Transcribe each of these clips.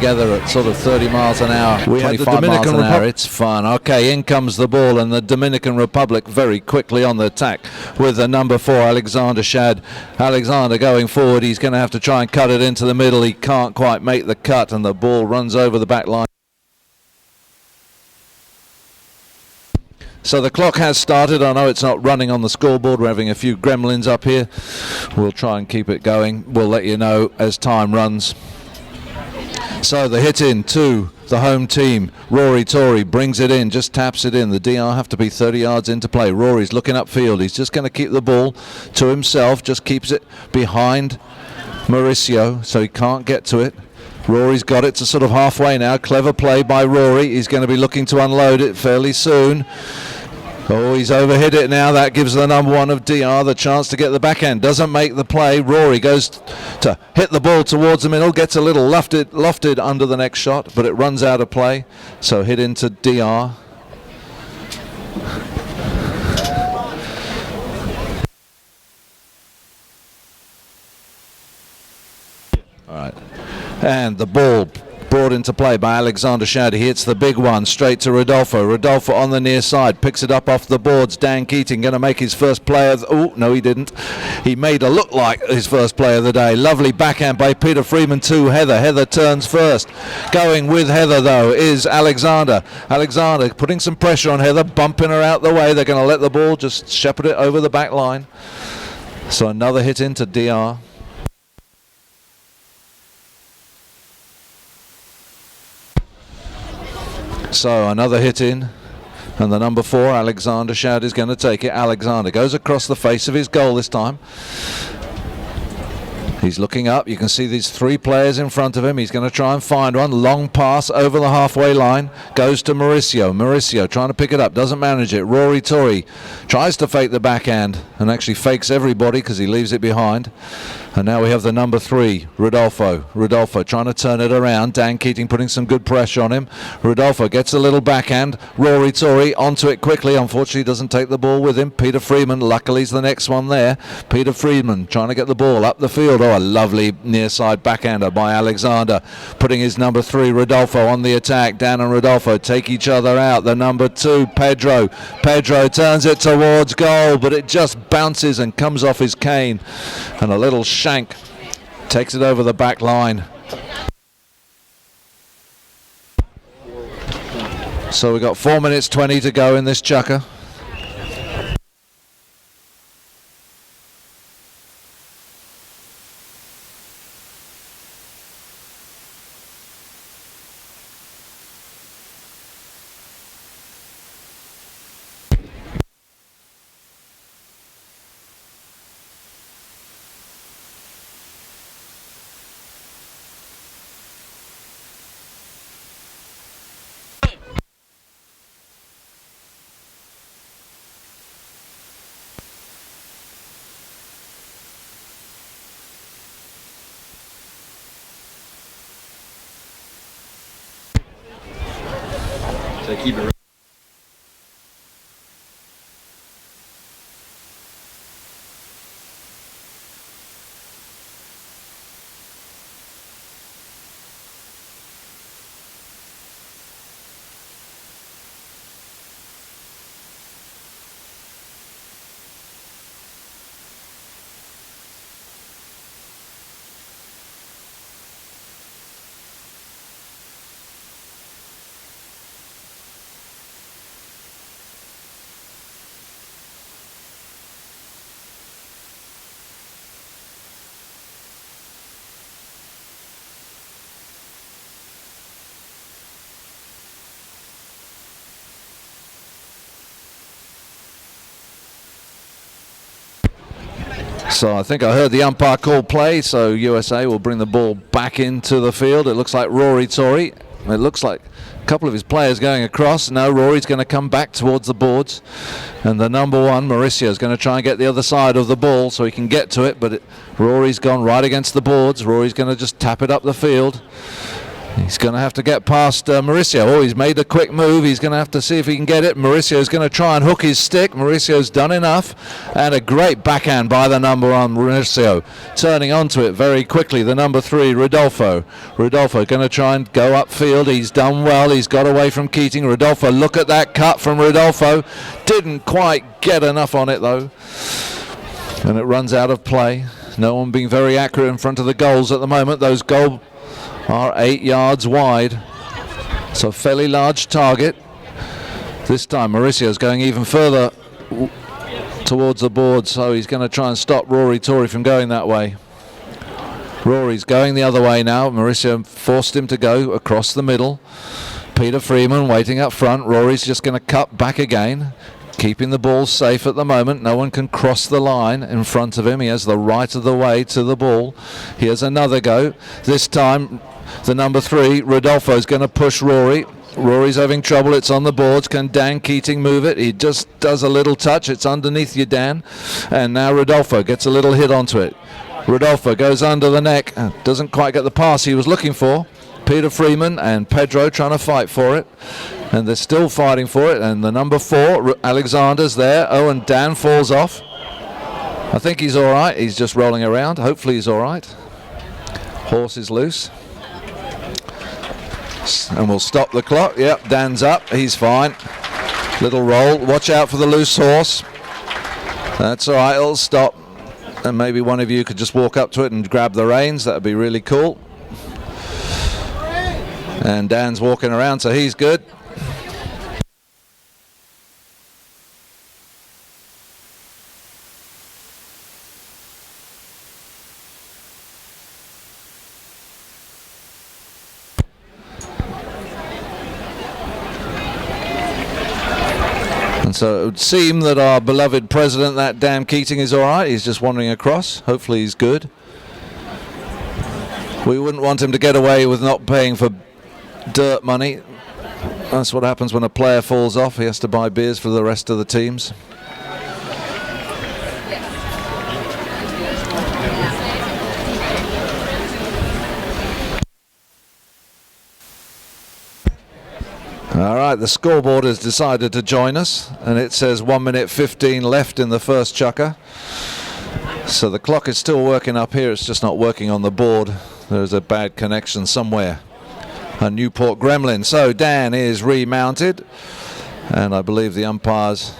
together at sort of 30 miles an hour, We had the 25 miles Dominican an hour. It's fun. Okay, in comes the ball, and the Dominican Republic very quickly on the attack with the number 4, Alexander Schad. Alexander going forward. He's going to have to try and cut it into the middle. He can't quite make the cut, and the ball runs over the back line. So the clock has started. I know it's not running on the scoreboard. We're having a few gremlins up here. We'll try and keep it going. We'll let you know as time runs. So the hit in to the home team. Rory Torrey brings it in, just taps it in. The DR have to be 30 yards into play. Rory's looking upfield. He's just going to keep the ball to himself, just keeps it behind Mauricio, so he can't get to it. Rory's got it to sort of halfway now. Clever play by Rory. He's going to be looking to unload it fairly soon. Oh, he's overhit it now. That gives the number 1 of DR the chance to get the backhand. Doesn't make the play. Rory goes to hit the ball towards the middle. Gets a little lofted under the next shot, but it runs out of play. So hit into DR. All right. And the ball brought into play by Alexander Schad. He hits the big one straight to Rodolfo. Rodolfo on the near side picks it up off the boards. Dan Keating going to make his first play of oh no, he didn't. He made a look like his first play of the day. Lovely backhand by Peter Friedman to Heather. Heather turns first. Going with Heather though is Alexander. Alexander putting some pressure on Heather, bumping her out the way. They're going to let the ball just shepherd it over the back line. So another hit into DR. So another hit in, and the number 4, Alexander Schad, is going to take it. Alexander goes across the face of his goal this time. He's looking up. You can see these 3 players in front of him. He's going to try and find one. Long pass over the halfway line. Goes to Mauricio. Mauricio trying to pick it up. Doesn't manage it. Rory Torrey tries to fake the backhand and actually fakes everybody because he leaves it behind. And now we have the number 3, Rodolfo. Rodolfo trying to turn it around. Dan Keating putting some good pressure on him. Rodolfo gets a little backhand. Rory Torrey onto it quickly. Unfortunately doesn't take the ball with him. Peter Friedman, luckily, is the next one there. Peter Friedman trying to get the ball up the field. Oh, a lovely near side backhander by Alexander. Putting his number 3, Rodolfo, on the attack. Dan and Rodolfo take each other out. The number 2, Pedro. Pedro turns it towards goal, but it just bounces and comes off his cane. And a little shank takes it over the back line. So we've got 4 minutes 20 to go in this chukker. So keep it. So I think I heard the umpire call play, so USA will bring the ball back into the field. It looks like Rory Torrey. It looks like a couple of his players going across. No, Rory's going to come back towards the boards. And the number 1, Mauricio, is going to try and get the other side of the ball so he can get to it. But Rory's gone right against the boards. Rory's going to just tap it up the field. He He's going to have to get past Mauricio. Oh, he's made a quick move. He's going to have to see if he can get it. Mauricio's going to try and hook his stick. Mauricio's done enough. And a great backhand by the number one, Mauricio. Turning onto it very quickly, the number 3, Rodolfo. Rodolfo going to try and go upfield. He's done well. He's got away from Keating. Rodolfo, look at that cut from Rodolfo. Didn't quite get enough on it, though. And it runs out of play. No one being very accurate in front of the goals at the moment. Those goals are 8 yards wide, so fairly large target. This time Mauricio's going even further towards the board, so he's going to try and stop Rory Torrey from going that way. Rory's going the other way now. Mauricio forced him to go across the middle. Peter Friedman waiting up front. Rory's just going to cut back again, keeping the ball safe at the moment. No one can cross the line in front of him. He has the right of the way to the ball. Here's another go. This time the number 3, Rodolfo, is going to push Rory. Rory's having trouble. It's on the boards. Can Dan Keating move it? He just does a little touch. It's underneath you, Dan. And now Rodolfo gets a little hit onto it. Rodolfo goes under the neck. Doesn't quite get the pass he was looking for. Peter Friedman and Pedro trying to fight for it. And they're still fighting for it. And the number 4, Alexander's there. Oh, and Dan falls off. I think he's all right. He's just rolling around. Hopefully he's all right. Horse is loose. And we'll stop the clock. Yep, Dan's up. He's fine. Little roll. Watch out for the loose horse. That's all right. It'll stop. And maybe one of you could just walk up to it and grab the reins. That would be really cool. And Dan's walking around, so he's good. And so it would seem that our beloved president, that Dan Keating, is all right. He's just wandering across. Hopefully he's good. We wouldn't want him to get away with not paying for dirt money. That's what happens when a player falls off. He has to buy beers for the rest of the teams. All right, the scoreboard has decided to join us, and it says 1 minute 15 left in the first chukker. So the clock is still working up here. It's just not working on the board. There's a bad connection somewhere. A Newport gremlin. So Dan is remounted, and I believe the umpires,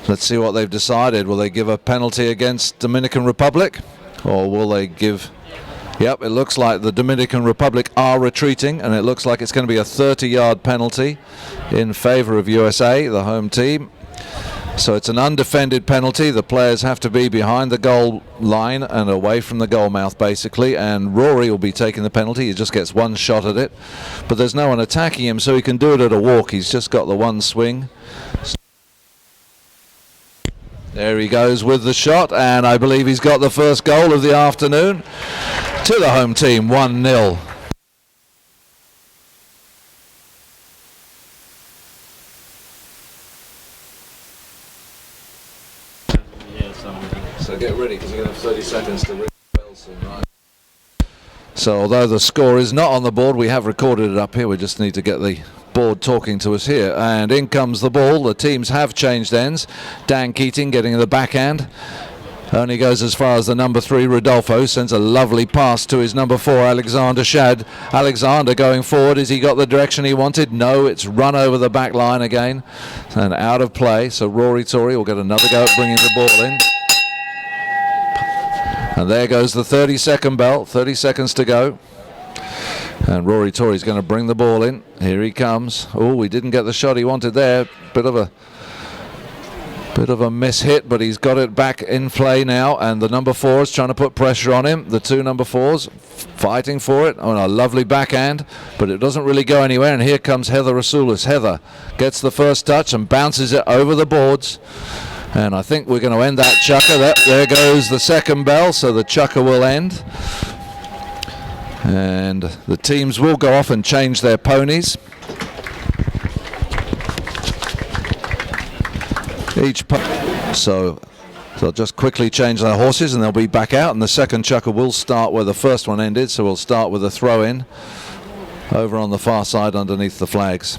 let's see what they've decided. Will they give a penalty against Dominican Republic, or will they give... Yep, it looks like the Dominican Republic are retreating, and it looks like it's going to be a 30-yard penalty in favor of USA, the home team. So it's an undefended penalty. The players have to be behind the goal line and away from the goal mouth, basically, and Rory will be taking the penalty. He just gets one shot at it, but there's no one attacking him, so he can do it at a walk. He's just got the one swing. There he goes with the shot, and I believe he's got the first goal of the afternoon to the home team, 1-0. So get ready, because you're going to have 30 seconds to ring the bell soon, right? So although the score is not on the board, we have recorded it up here. We just need to get the board talking to us here. And in comes the ball. The teams have changed ends. Dan Keating getting the backhand. Only goes as far as the number 3, Rodolfo. Sends a lovely pass to his number 4, Alexander Schad. Alexander going forward. Has he got the direction he wanted? No, it's run over the back line again. And out of play. So Rory Torrey will get another go at bringing the ball in. And there goes the 30-second bell. 30 seconds to go. And Rory Torrey's going to bring the ball in. Here he comes. Oh, he didn't get the shot he wanted there. Bit of a miss hit, but he's got it back in play now. And the number 4 is trying to put pressure on him. The 2 number 4s fighting for it. Oh, a lovely backhand, but it doesn't really go anywhere. And here comes Heather Souto. Heather gets the first touch and bounces it over the boards. And I think we're going to end that chukker. There goes the second bell, so the chukker will end. And the teams will go off and change their ponies. So they'll just quickly change their horses and they'll be back out. And the second chukker will start where the first one ended, so we'll start with a throw-in. over on the far side underneath the flags.